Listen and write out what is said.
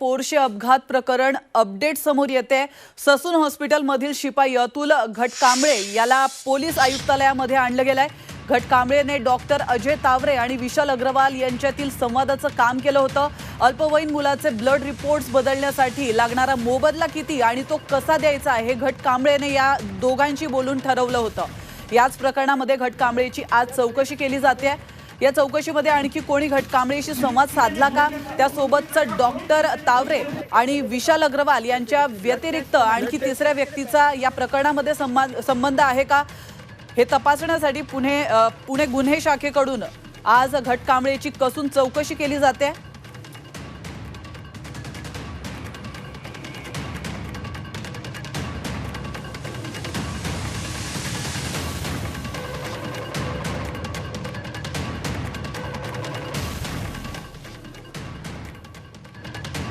Porsche अपघात प्रकरण update समोर येते। ससून हॉस्पिटलमधील शिपाई अतुल घटकांबळे याला पोलीस आयुक्तालयामध्ये आणलं गेलंय। घटकांबळेने डॉक्टर अजय तावरे आणि विशाल अग्रवाल यांच्यातील संवादाचं काम केलं होतं। अल्पवयीन मुलाचे ब्लड रिपोर्ट्स बदलण्यासाठी लागणारा मोबदला किती आणि तो कसा द्यायचा हे घटकांबळेने या दोघांची बोलून ठरवलं होतं। याच प्रकरणामध्ये घटकांबळेची आज चौकशी केली जाते। या चौकशीमध्ये आणखी कोणी घटकांबळेशी संवाद साधला का, त्यासोबतच डॉक्टर तावरे आणि विशाल अग्रवाल यांच्या व्यतिरिक्त आणखी तिसऱ्या व्यक्तीचा या प्रकरणामध्ये संबंध आहे का, हे तपासण्यासाठी पुणे गुन्हे शाखेकडून आज घटकांबळेची कसून चौकशी केली जाते।